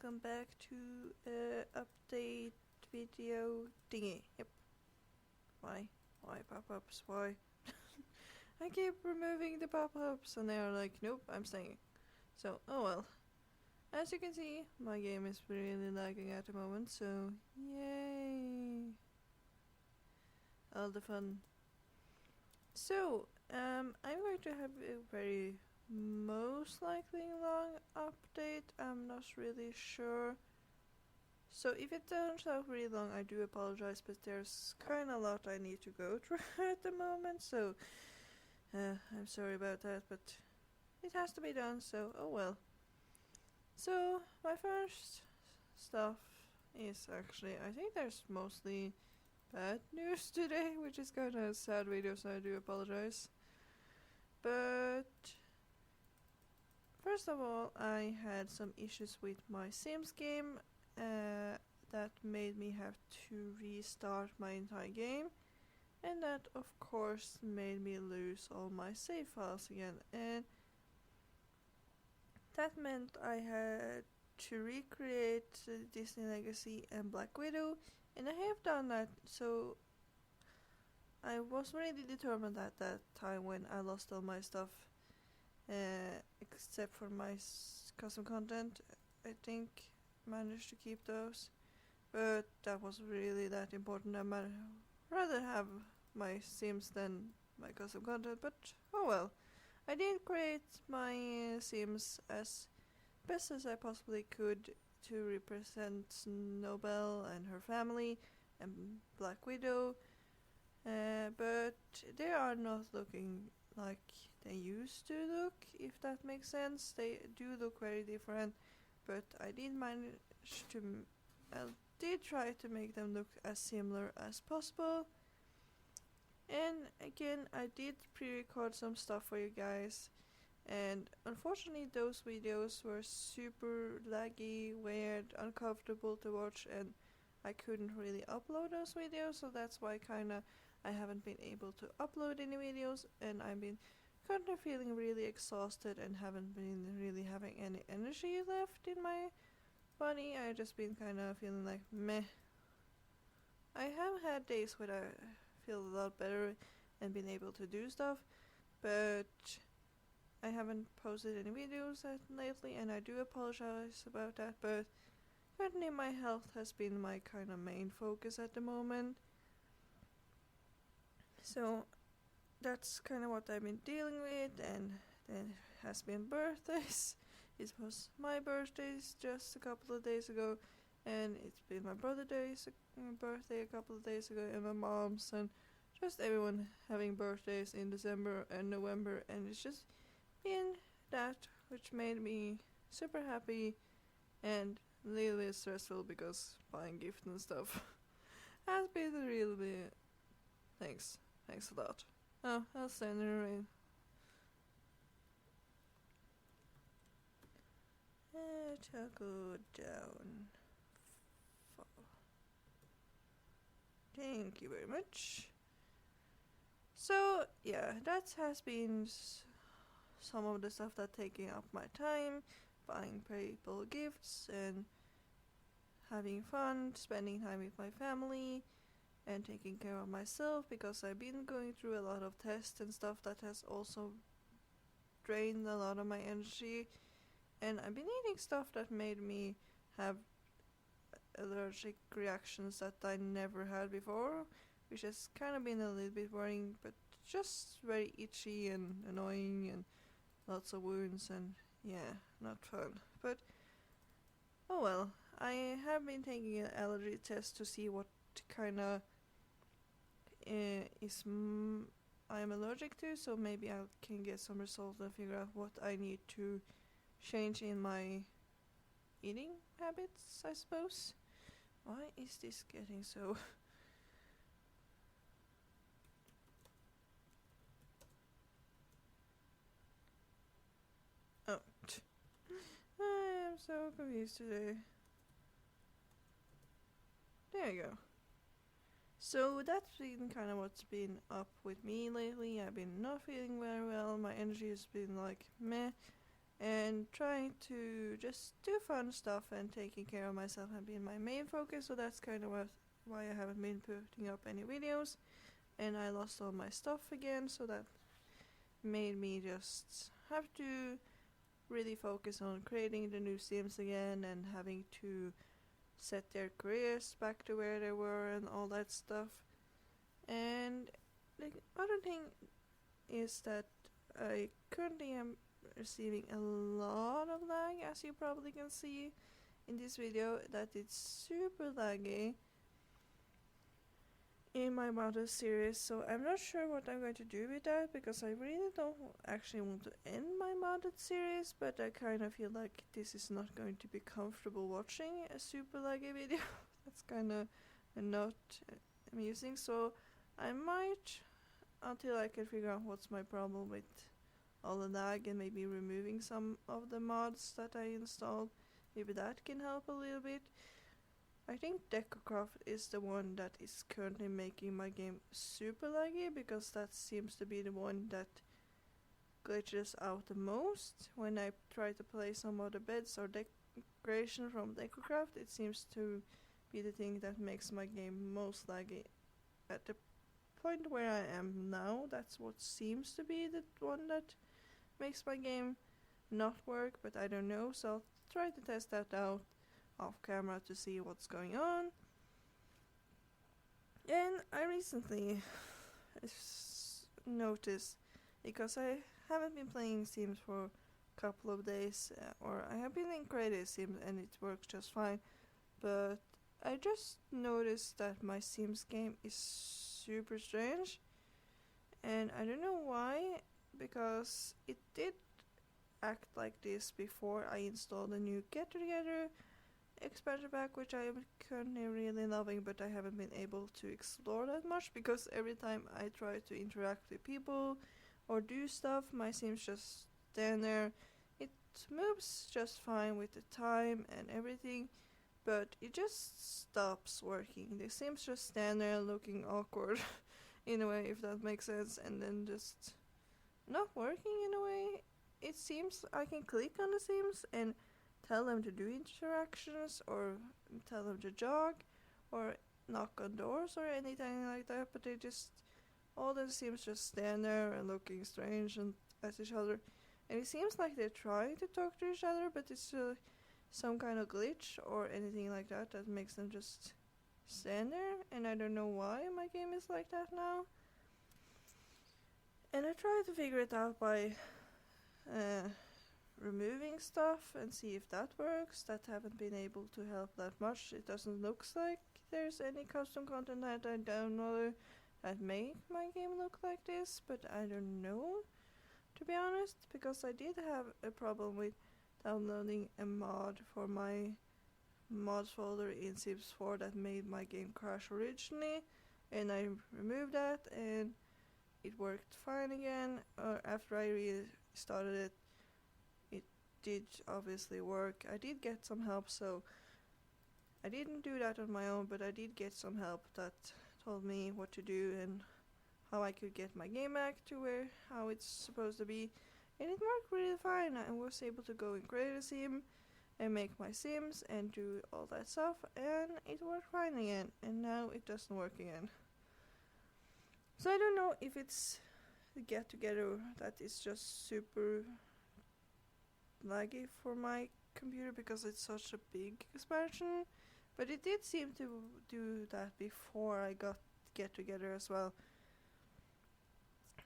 welcome back to update video thingy. Yep. Why? Why pop-ups? Why? I keep removing the pop-ups and they are like, nope, I'm staying. So, oh well. As you can see, my game is really lagging at the moment, so yay! All the fun. So, I'm going to have a very most likely long update. I'm not really sure. So if it turns out really long, I do apologize, but there's kind of a lot I need to go through at the moment, so I'm sorry about that, but it has to be done, so oh well. So my first stuff is actually, I think there's mostly bad news today, which is kind of a sad video, so I do apologize. But first of all, I had some issues with my Sims game that made me have to restart my entire game, and that of course made me lose all my save files again, and that meant I had to recreate Disney Legacy and Black Widow, and I have done that. So I was really determined at that time when I lost all my stuff, except for my custom content. I think managed to keep those, but that was really that important. I'd rather have my Sims than my custom content, but oh well. I did create my Sims as best as I possibly could to represent Nobel and her family and Black Widow, but they are not looking like they used to look, if that makes sense. They do look very different, but I did manage to I did try to make them look as similar as possible. And again, I did pre-record some stuff for you guys, and unfortunately those videos were super laggy, weird, uncomfortable to watch, and I couldn't really upload those videos, so that's why I haven't been able to upload any videos, and I've been kind of feeling really exhausted and haven't been really having any energy left in my body. I've just been kind of feeling like meh. I have had days where I feel a lot better and been able to do stuff, but I haven't posted any videos lately, and I do apologize about that, but currently my health has been my kind of main focus at the moment. So that's kind of what I've been dealing with, and then has been birthdays. It was my birthdays just a couple of days ago, and it's been my birthday a couple of days ago, and my mom's, and just everyone having birthdays in December and November, and it's just been that which made me super happy and a little bit stressful because buying gifts and stuff has been really thanks a lot. Oh, I'll stand in the rain. To go down. Thank you very much. So yeah, that has been some of the stuff that taking up my time, buying people gifts and having fun, spending time with my family, and taking care of myself, because I've been going through a lot of tests and stuff that has also drained a lot of my energy, and I've been eating stuff that made me have allergic reactions that I never had before, which has kind of been a little bit worrying, but just very itchy and annoying and lots of wounds, and yeah, not fun. But oh well, I have been taking an allergy test to see what kind of I'm allergic to, so maybe I can get some results and figure out what I need to change in my eating habits, I suppose. Why is this getting so... Oh. I am so confused today. There you go. So that's been kind of what's been up with me lately. I've been not feeling very well. My energy has been like meh. and trying to just do fun stuff and taking care of myself have been my main focus. So that's kind of why I haven't been putting up any videos, and I lost all my stuff again, so that made me just have to really focus on creating the new Sims again and having to set their careers back to where they were and all that stuff. And the other thing is that I currently am receiving a lot of lag, as you probably can see in this video, that it's super laggy in my modded series. So I'm not sure what I'm going to do with that, because I really don't actually want to end my modded series, but I kind of feel like this is not going to be comfortable watching a super laggy video. That's kind of not amusing, so I might, until I can figure out what's my problem with all the lag and maybe removing some of the mods that I installed, maybe that can help a little bit. I think Decocraft is the one that is currently making my game super laggy, because that seems to be the one that glitches out the most. When I try to play some of the beds or decoration from Decocraft, it seems to be the thing that makes my game most laggy. At the point where I am now, that's what seems to be the one that makes my game not work, but I don't know, so I'll try to test that out off camera to see what's going on. And I recently noticed, because I haven't been playing Sims for a couple of days, or I have been in Creative Sims and it works just fine, but I just noticed that my Sims game is super strange, and I don't know why, because it did act like this before I installed a new Get Together expansion pack, which I am currently really loving, but I haven't been able to explore that much, because every time I try to interact with people or do stuff, my Sims just stand there. It moves just fine with the time and everything, but it just stops working. The Sims just stand there looking awkward in a way, if that makes sense, and then just not working in a way. It seems I can click on the Sims and tell them to do interactions, or tell them to jog, or knock on doors, or anything like that, but they just, all the Sims just stand there and looking strange and at each other, and it seems like they're trying to talk to each other, but it's some kind of glitch or anything like that that makes them just stand there, and I don't know why my game is like that now. And I try to figure it out by removing stuff and see if that works. That haven't been able to help that much. It doesn't look like there's any custom content that I downloaded that made my game look like this, but I don't know, to be honest, because I did have a problem with downloading a mod for my mods folder in Sims 4 that made my game crash originally, and I removed that and it worked fine again. After I restarted it, did obviously work. I did get some help, so I didn't do that on my own, but I did get some help that told me what to do and how I could get my game back to how it's supposed to be, and it worked really fine. I was able to go and create a sim and make my Sims and do all that stuff, and it worked fine again, and now it doesn't work again. So I don't know if it's the Get Together that is just super laggy for my computer, because it's such a big expansion, but it did seem to do that before I got Get Together as well,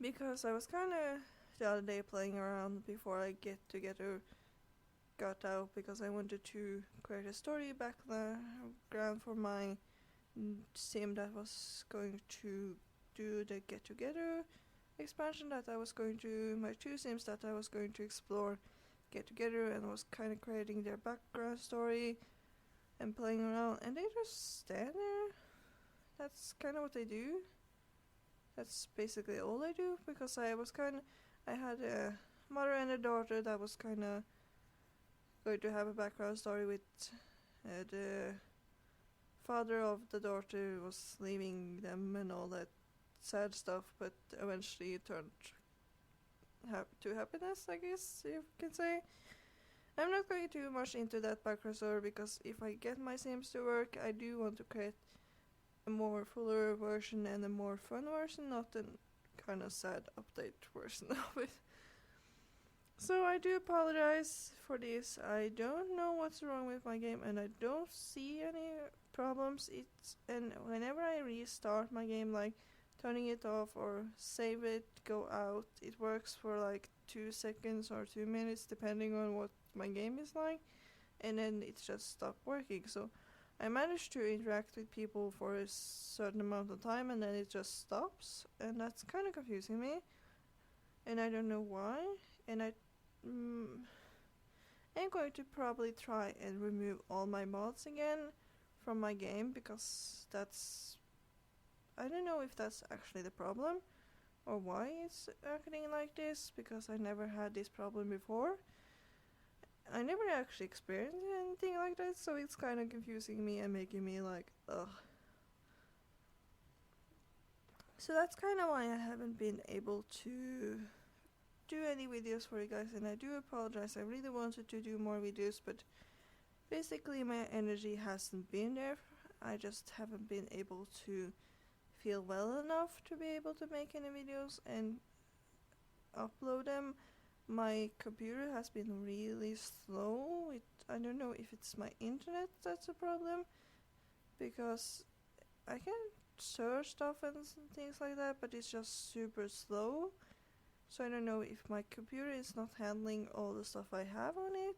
because I was kind of the other day playing around before I Get Together got out, because I wanted to create a story background for my sim that was going to do the Get Together expansion, that I was going to, my two sims that I was going to explore Get Together, and was kind of creating their background story and playing around, and they just stand there. That's kind of what they do. That's basically all they do, because I had a mother and a daughter that was kind of going to have a background story with the father of the daughter was leaving them and all that sad stuff, but eventually it turned to happiness, I guess you can say. I'm not going too much into that background story because if I get my Sims to work, I do want to create a more fuller version and a more fun version, not a kind of sad update version of it. So I do apologize for this. I don't know what's wrong with my game and I don't see any problems. And whenever I restart my game, like turning it off or save it, go out, it works for like 2 seconds or 2 minutes depending on what my game is like, and then it just stopped working. So I managed to interact with people for a certain amount of time and then it just stops, and that's kind of confusing me, and I don't know why. And I'm going to probably try and remove all my mods again from my game because I don't know if that's actually the problem or why it's acting like this, because I never had this problem before. I never actually experienced anything like that, so it's kind of confusing me and making me like, ugh. So that's kind of why I haven't been able to do any videos for you guys, and I do apologize. I really wanted to do more videos, but basically my energy hasn't been there. I just haven't been able to feel well enough to be able to make any videos and upload them. My computer has been really slow. I don't know if it's my internet that's a problem, because I can search stuff and things like that, but it's just super slow. So I don't know if my computer is not handling all the stuff I have on it,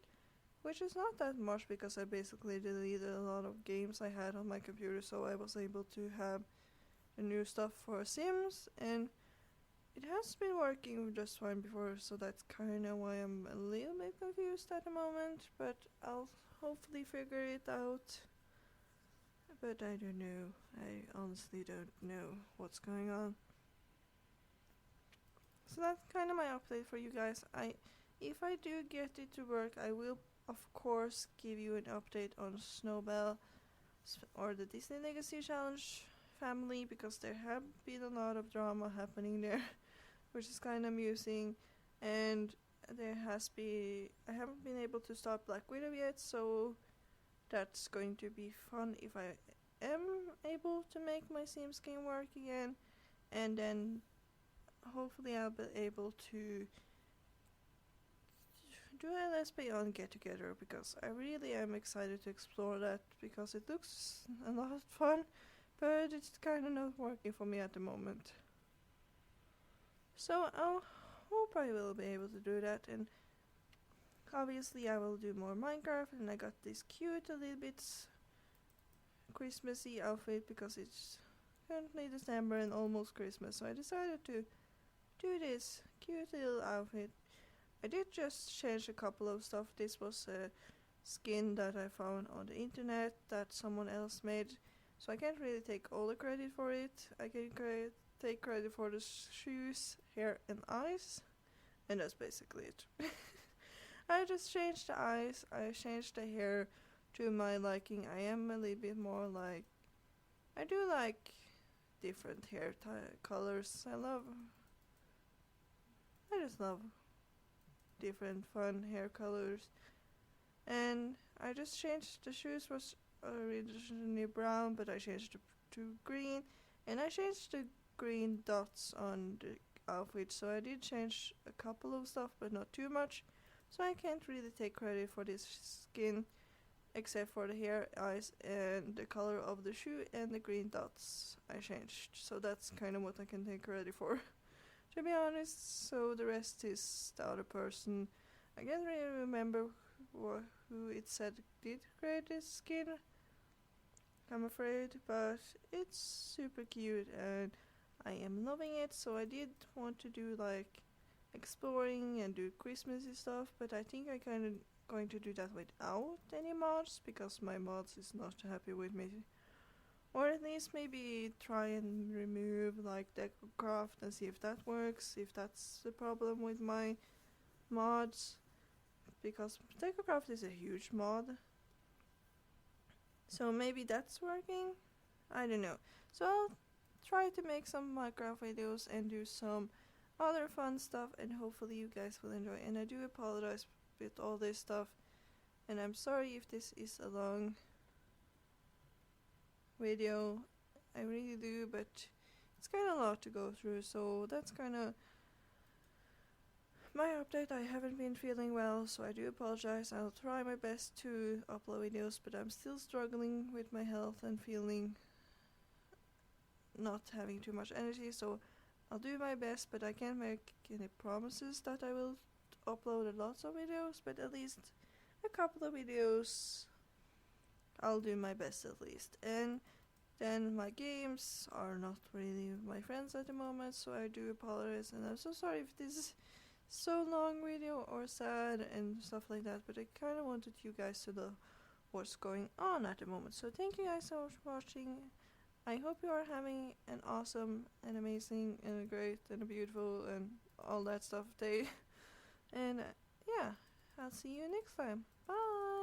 which is not that much because I basically deleted a lot of games I had on my computer, so I was able to have the new stuff for Sims, and it has been working just fine before, so that's kind of why I'm a little bit confused at the moment, but I'll hopefully figure it out. But I don't know. I honestly don't know what's going on. So that's kind of my update for you guys. If I do get it to work, I will of course give you an update on Snowbell or the Disney Legacy Challenge family, because there have been a lot of drama happening there, which is kind of amusing. And I haven't been able to start Black Widow yet, so that's going to be fun if I am able to make my Sims game work again, and then hopefully I'll be able to do a Let's Play on Get Together, because I really am excited to explore that, because it looks a lot of fun, but it's kind of not working for me at the moment. So I hope I will be able to do that, and obviously I will do more Minecraft, and I got this cute little bit Christmassy outfit because it's currently December and almost Christmas, so I decided to do this cute little outfit. I did just change a couple of stuff. This was a skin that I found on the internet that someone else made, so I can't really take all the credit for it. I can take credit for the shoes, hair and eyes, and that's basically it. I just changed the eyes, I changed the hair to my liking. I am a little bit more like, I do like different hair colors. I just love different fun hair colors. And I just changed, the shoes was originally brown, but I changed it to green, and I changed the green dots on the outfit, so I did change a couple of stuff but not too much, so I can't really take credit for this skin except for the hair, eyes and the color of the shoe and the green dots I changed, so that's kind of what I can take credit for. To be honest, so the rest is the other person. I can't really remember who it said did create this skin, I'm afraid, but it's super cute and I am loving it. So I did want to do like exploring and do Christmassy stuff, but I think I kind of going to do that without any mods, because my mods is not happy with me. Or at least maybe try and remove like DecoCraft and see if that works, if that's the problem with my mods, because DecoCraft is a huge mod. So maybe that's working? I don't know. So I'll try to make some Minecraft videos and do some other fun stuff, and hopefully you guys will enjoy. And I do apologize with all this stuff, and I'm sorry if this is a long video. I really do, but it's kind of a lot to go through, so that's kind of my update. I haven't been feeling well, so I do apologize. I'll try my best to upload videos, but I'm still struggling with my health and feeling not having too much energy, so I'll do my best, but I can't make any promises that I will upload lots of videos, but at least a couple of videos I'll do my best at least. And then my games are not really with my friends at the moment, so I do apologize, and I'm so sorry if this is so long video or sad and stuff like that, but I kind of wanted you guys to know what's going on at the moment. So thank you guys so much for watching. I hope you are having an awesome and amazing and a great and a beautiful and all that stuff day. And yeah, I'll see you next time. Bye!